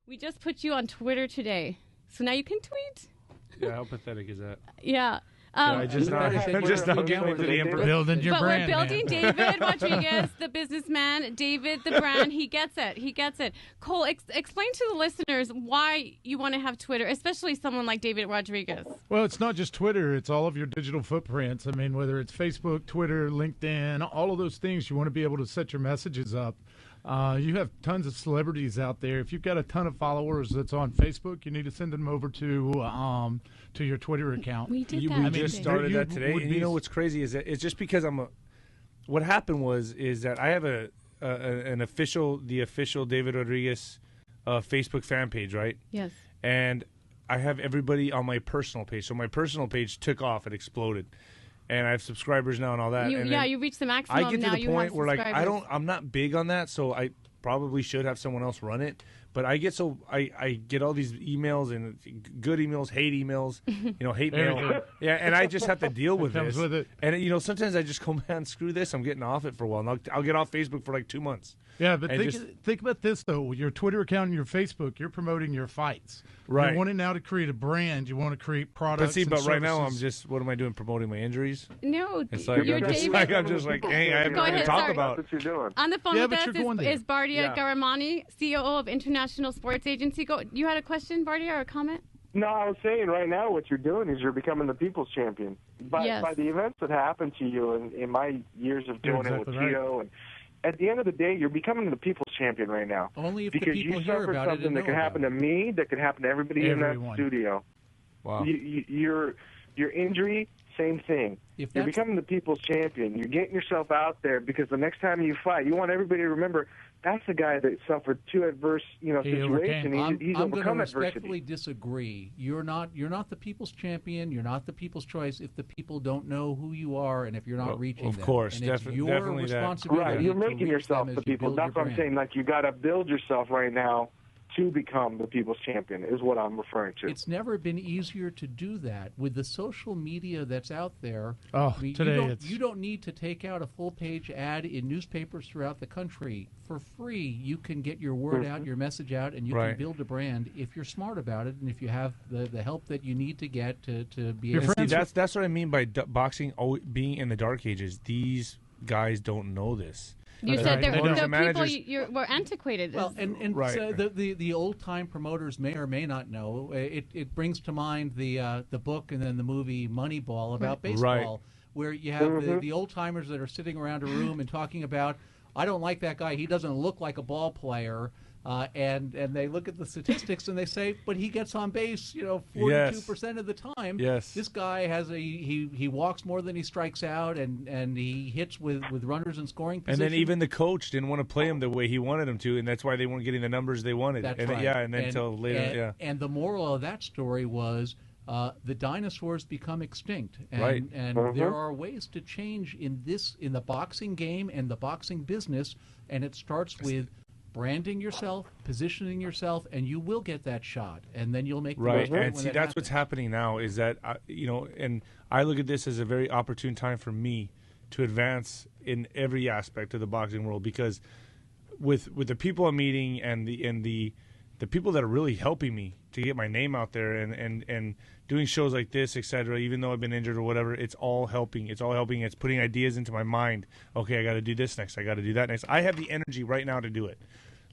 We just put you on Twitter today, so now you can tweet. Yeah, how pathetic is that? Yeah. I just now getting into the building your brand. But we're building David Rodriguez, the businessman, David, the brand. He gets it. He gets it. Cole, explain to the listeners why you want to have Twitter, especially someone like David Rodriguez. Well, it's not just Twitter. It's all of your digital footprints. I mean, whether it's Facebook, Twitter, LinkedIn, all of those things, you want to be able to set your messages up. You have tons of celebrities out there. If you've got a ton of followers that's on Facebook, you need to send them over to your Twitter account. We did We just started that today. And you know what's crazy is that it's just because what happened is that I have the official David Rodriguez Facebook fan page, right? Yes. And I have everybody on my personal page. So my personal page took off. It exploded. And I have subscribers now and all that. You reached the maximum. I get to now the point where I'm not big on that, so I probably should have someone else run it. But I get I get all these emails and good emails, hate emails, hate mail. Yeah, and I just have to deal with this. With it. And sometimes I just go, man, screw this. I'm getting off it for a while. And I'll get off Facebook for like 2 months. Yeah, but think about this, though. Your Twitter account and your Facebook, you're promoting your fights. Right. You're wanting now to create a brand. You want to create products. But right now, I'm just, what am I doing? Promoting my injuries? No, it's like, I'm just like, hey, I have nothing to talk about. That's what you're doing. On the phone with us is Bardia Garamani, COO of International Sports Agency. You had a question, Bardia, or a comment? No, I was saying right now what you're doing is you're becoming the people's champion. By the events that happened to you in my years of doing it with Tito and at the end of the day, you're becoming the people's champion right now. Only if because the people you hear suffered about it something and that know could happen to about me, that could happen to everybody in that studio. Wow. Your injury, same thing. You're becoming the people's champion. You're getting yourself out there because the next time you fight, you want everybody to remember that's the guy that suffered two adverse, situations. He's I'm overcome going to respectfully adversity. disagree. You're not the people's champion. You're not the people's choice if the people don't know who you are and if you're not reaching them. Of course, and it's your definitely responsibility. Right, you're making yourself the the people. That's what I'm saying. Like you got to build yourself right now to become the people's champion is what I'm referring to. It's never been easier to do that with the social media that's out there. You don't need to take out a full-page ad in newspapers throughout the country. For free, you can get your word out, your message out, and you can build a brand if you're smart about it and if you have the help that you need to get to be able to. That's what I mean by boxing being in the dark ages. These guys don't know this. You said people were antiquated. Well, the old-time promoters may or may not know. It brings to mind the book and then the movie Moneyball about baseball, where you have the old-timers that are sitting around a room and talking about, I don't like that guy. He doesn't look like a ball player. And they look at the statistics and they say, but he gets on base, 42% of the time. Yes. This guy has he walks more than he strikes out, and he hits with runners in scoring position. And then even the coach didn't want to play him the way he wanted him to, and that's why they weren't getting the numbers they wanted. That's right. And then until later. And the moral of that story was the dinosaurs become extinct, and there are ways to change in the boxing game and the boxing business, and it starts with branding yourself, positioning yourself, and you will get that shot, and then you'll make the right. And see, that's what's happening now. Is that and I look at this as a very opportune time for me to advance in every aspect of the boxing world, because with the people I'm meeting and the people that are really helping me to get my name out there and doing shows like this, etc. Even though I've been injured or whatever, it's all helping. It's putting ideas into my mind. Okay, I got to do this next. I got to do that next. I have the energy right now to do it.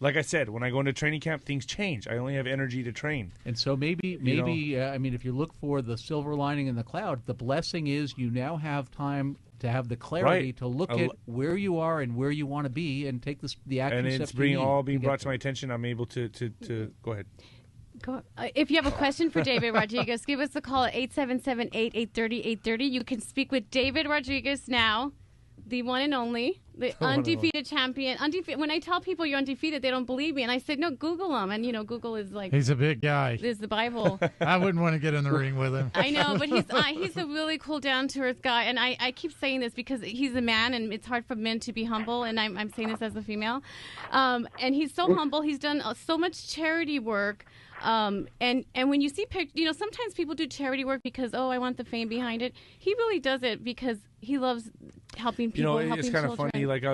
Like I said, when I go into training camp, things change. I only have energy to train. And so maybe if you look for the silver lining in the cloud, the blessing is you now have time to have the clarity to look at where you are and where you want to be and take the action steps. And it's all being brought to my attention. I'm able to go ahead. If you have a question for David Rodriguez, give us a call at 877-830-830. You can speak with David Rodriguez now, the one and only, the undefeated champion. When I tell people you're undefeated, they don't believe me. And I said, no, Google him. And, Google is like... He's a big guy. Is the Bible. I wouldn't want to get in the ring with him. I know, but he's a really cool, down-to-earth guy. And I keep saying this because he's a man, and it's hard for men to be humble. And I'm saying this as a female. And he's so humble. He's done so much charity work. And when you see pictures, sometimes people do charity work because, I want the fame behind it. He really does it because he loves helping people, it's kind of funny. Like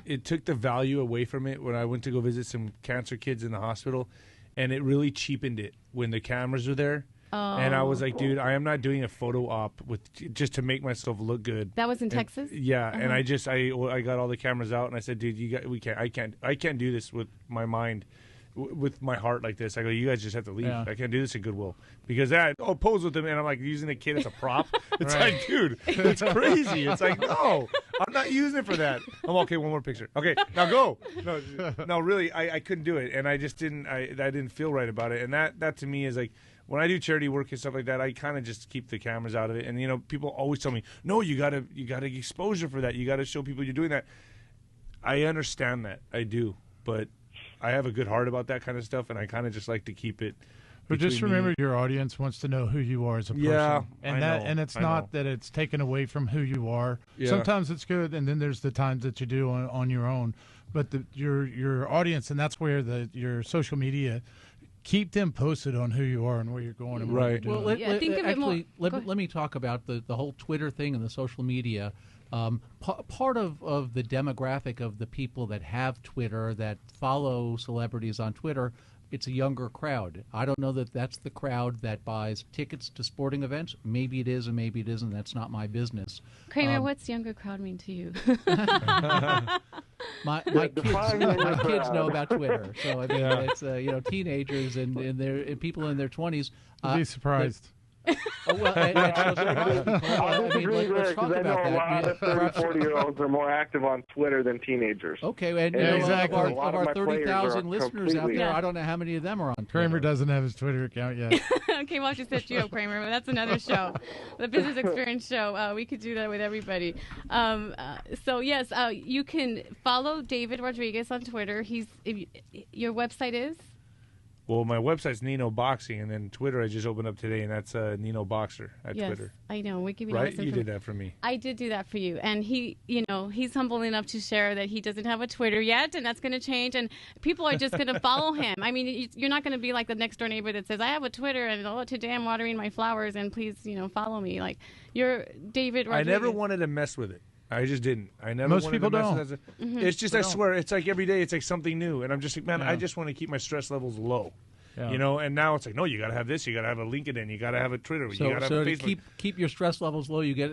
it took the value away from it when I went to go visit some cancer kids in the hospital, and it really cheapened it when the cameras were there. Oh. And I was like, dude, I am not doing a photo op just to make myself look good. That was in Texas? Yeah, and I got all the cameras out, and I said, dude, I can't do this with my mind. With my heart like this, I go, you guys just have to leave. Yeah. I can't do this at Goodwill because pose with them, and I'm like using the kid as a prop. It's like, dude, it's crazy. It's like, no, I'm not using it for that. I'm okay. One more picture. Okay, now go. No, really, I couldn't do it, and I just didn't. I didn't feel right about it, and that to me is like when I do charity work and stuff like that. I kind of just keep the cameras out of it, and people always tell me, no, you gotta exposure for that. You gotta show people you're doing that. I understand that, I do, but I have a good heart about that kind of stuff, and I kind of just like to keep it. But just remember, your audience wants to know who you are as a person. Yeah, and it's not that it's taken away from who you are. Yeah. Sometimes it's good, and then there's the times that you do on your own. But your audience, and that's where your social media, keep them posted on who you are and where you're going and what you're doing. Well, think of it more. Let me talk about the whole Twitter thing and the social media. Part of the demographic of the people that have Twitter, that follow celebrities on Twitter, it's a younger crowd. I don't know that that's the crowd that buys tickets to sporting events. Maybe it is and maybe it isn't. That's not my business. Kramer, what's younger crowd mean to you? my kids know about Twitter. So I mean, it's teenagers and people in their 20s. Be surprised. Well, let's talk about that. A lot of 30, 40-year-olds are more active on Twitter than teenagers. Okay, and exactly. Of our 30,000 listeners out there, I don't know how many of them are on Twitter. Kramer doesn't have his Twitter account yet. Okay, well, I'll just set you up, Kramer, but that's another show, the Business Experience Show. We could do that with everybody. So, yes, you can follow David Rodriguez on Twitter. Your website is? Well, my website's Nino Boxing, and then Twitter I just opened up today, and that's Nino Boxer at Twitter. I know. We give you right. You did that for me. I did do that for you, and he's humble enough to share that he doesn't have a Twitter yet, and that's going to change. And people are just going to follow him. I mean, you're not going to be like the next door neighbor that says, "I have a Twitter, and today I'm watering my flowers, and please, follow me." Like you're David Rodriguez. I never wanted to mess with it. I just didn't. I never. Most wanted people to mess don't. with it. Mm-hmm. It's just, I swear, it's like every day, it's like something new, and I'm just like, man, I just want to keep my stress levels low. Yeah. And now it's like, no, you got to have this, you got to have a LinkedIn, you got to have a Twitter, you got to have a Facebook. To keep your stress levels low, you get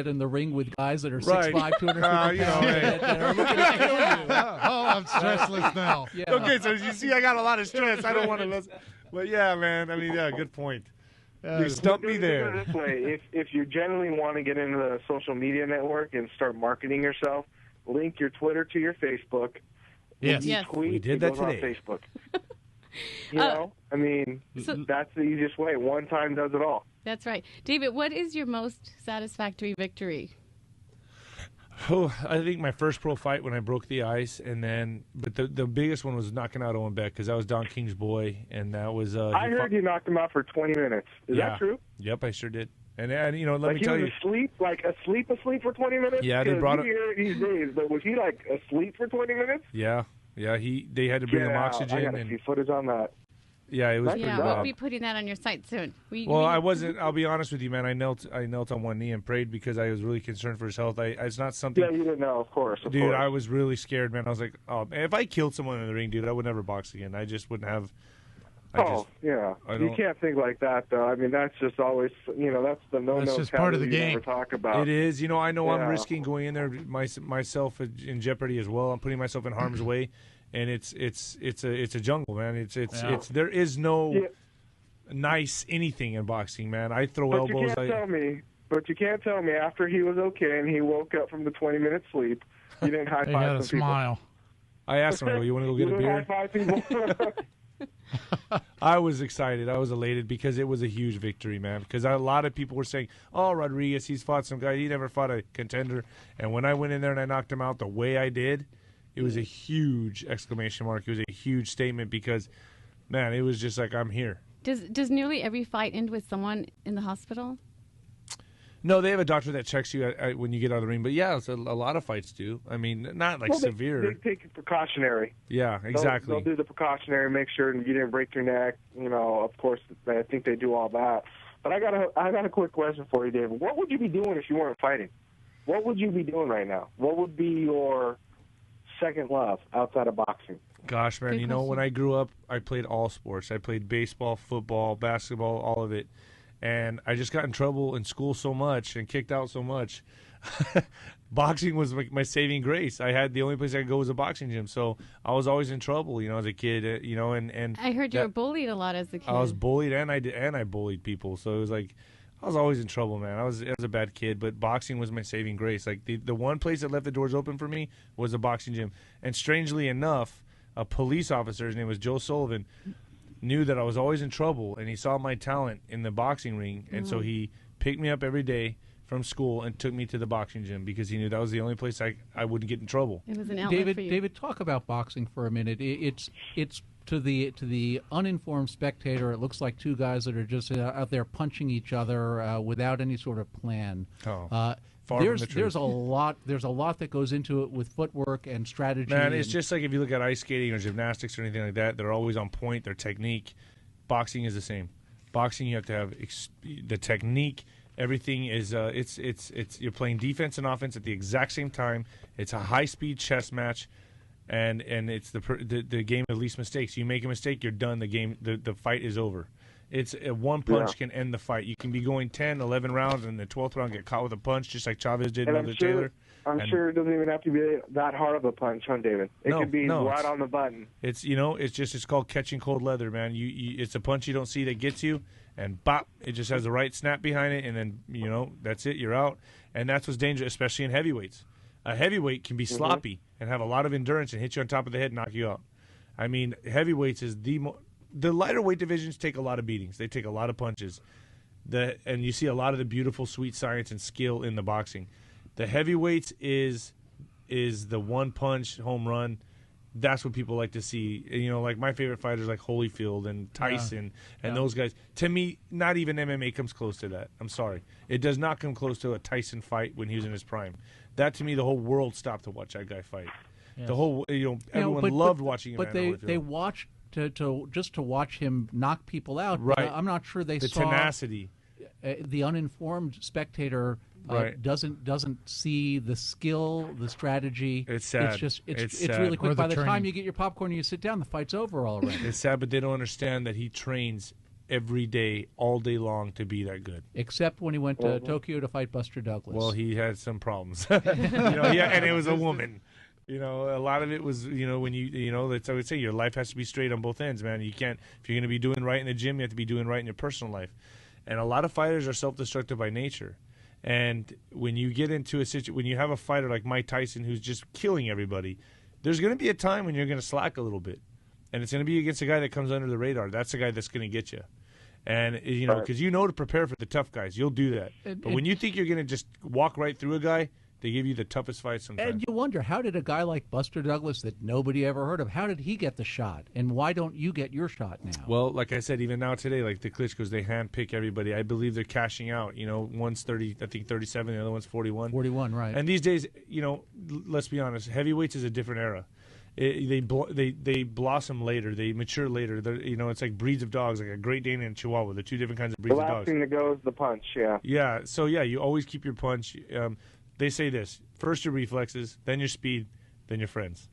in the ring with guys that are 6'5", 250 pounds. That are looking at killing you. I'm stressless now. Yeah. Okay, so you see, I got a lot of stress. I don't want to listen. But yeah, man, I mean, yeah, good point. You stumped me there. This way, if you genuinely want to get into the social media network and start marketing yourself, link your Twitter to your Facebook. Yes. Tweet, we did that today. On Facebook. I mean, that's the easiest way. One time does it all. That's right. David, what is your most satisfactory victory? Oh, I think my first pro fight when I broke the ice, but the biggest one was knocking out Owen Beck because that was Don King's boy, and that was. I heard you knocked him out for 20 minutes. Is that true? Yep, I sure did. And let me tell you, asleep for 20 minutes. Yeah, they brought him. These days, but was he like asleep for 20 minutes? Yeah. Yeah, they had to bring him oxygen. I got to see footage on that. Yeah, it was pretty bad. We'll be putting that on your site soon. I wasn't. I'll be honest with you, man. I knelt on one knee and prayed because I was really concerned for his health. It's not something. Yeah, you didn't know, of course. Dude, I was really scared, man. I was like, oh, man, if I killed someone in the ring, dude, I would never box again. I just wouldn't have. You can't think like that, though. I mean, that's just always, that's the no-no. That's just part of the game. Never talk about. It is. I know I'm risking going in there myself in jeopardy as well. I'm putting myself in harm's way. And it's a jungle, man. There is no nice anything in boxing, man. I throw elbows. But you can't tell me after he was okay and he woke up from the 20-minute sleep, you didn't high five some people. Smile. I asked him, "You want to go get a beer?" High five people. I was excited. I was elated because it was a huge victory, man. Because a lot of people were saying, "Oh, Rodriguez, he's fought some guy. He never fought a contender." And when I went in there and I knocked him out the way I did. It was a huge exclamation mark. It was a huge statement because, man, it was just like, I'm here. Does nearly every fight end with someone in the hospital? No, they have a doctor that checks you when you get out of the ring. But, yeah, a lot of fights do. I mean, not like severe. They take it precautionary. Yeah, exactly. They'll do the precautionary, make sure you didn't break your neck. Of course, I think they do all that. But I got a quick question for you, David. What would you be doing if you weren't fighting? What would you be doing right now? What would be your second love outside of boxing? Gosh, man, Good when question. I grew up, I played all sports. I played baseball, football, basketball, all of it. And I just got in trouble in school so much and kicked out so much. Boxing was my saving grace. The only place I could go was a boxing gym. So I was always in trouble, as a kid, and I heard you were bullied a lot as a kid. I was bullied and I bullied people. So it was like I was always in trouble, man. I was a bad kid, but boxing was my saving grace. Like the one place that left the doors open for me was a boxing gym. And strangely enough, a police officer, his name was Joe Sullivan, knew that I was always in trouble, and he saw my talent in the boxing ring, and so he picked me up every day from school and took me to the boxing gym because he knew that was the only place I wouldn't get in trouble. It was an outlet for you. David, talk about boxing for a minute. It's to the uninformed spectator, it looks like two guys that are just out there punching each other without any sort of plan. There's a lot that goes into it with footwork and strategy. Man, it's just like if you look at ice skating or gymnastics or anything like that, they're always on point. Their technique. Boxing is the same. Boxing, you have to have the technique. Everything is it's you're playing defense and offense at the exact same time. It's a high speed chess match, and it's the game of least mistakes. You make a mistake, you're done. The fight is over. It's one punch can end the fight. You can be going 10, 11 rounds, and the 12th round get caught with a punch, just like Chavez did with Taylor. I'm sure it doesn't even have to be that hard of a punch, huh, David? It could be right on the button. It's called catching cold leather, man. It's a punch you don't see that gets you, and bop, it just has the right snap behind it, and then that's it, you're out. And that's what's dangerous, especially in heavyweights. A heavyweight can be sloppy and have a lot of endurance and hit you on top of the head and knock you out. I mean, heavyweights is the lighter weight divisions take a lot of beatings. They take a lot of punches. And you see a lot of the beautiful, sweet science and skill in the boxing. The heavyweights is the one punch home run. That's what people like to see. Like my favorite fighters like Holyfield and Tyson and those guys. To me, not even MMA comes close to that. I'm sorry. It does not come close to a Tyson fight when he was in his prime. That, to me, the whole world stopped to watch that guy fight. Yes. The whole, everyone loved watching him. But they watched to watch him knock people out. Right. I'm not sure they saw the tenacity. The uninformed spectator doesn't see the skill, the strategy. It's sad. It's really quick. By the time you get your popcorn and you sit down, the fight's over already. It's sad, but they don't understand that he trains every day, all day long, to be that good. Except when he went to Tokyo to fight Buster Douglas. Well, he had some problems. And it was a woman. A lot of it was, when that's I would say your life has to be straight on both ends, man. You can't, if you're going to be doing right in the gym, you have to be doing right in your personal life. And a lot of fighters are self-destructive by nature. And when you get into when you have a fighter like Mike Tyson who's just killing everybody, there's going to be a time when you're going to slack a little bit. And it's going to be against a guy that comes under the radar. That's the guy that's going to get you. And, because to prepare for the tough guys, you'll do that. But when you think you're going to just walk right through a guy, they give you the toughest fights sometimes. And you wonder, how did a guy like Buster Douglas that nobody ever heard of, how did he get the shot? And why don't you get your shot now? Well, like I said, even now today, like the Klitschko's, they handpick everybody. I believe they're cashing out. One's 30, I think 37, the other one's 41. 41, right. And these days, let's be honest, heavyweights is a different era. They blossom later. They mature later. It's like breeds of dogs, like a Great Dane and Chihuahua. They're two different kinds of breeds of dogs. The last thing that goes, the punch, yeah. Yeah, so you always keep your punch. They say this: first your reflexes, then your speed, then your friends.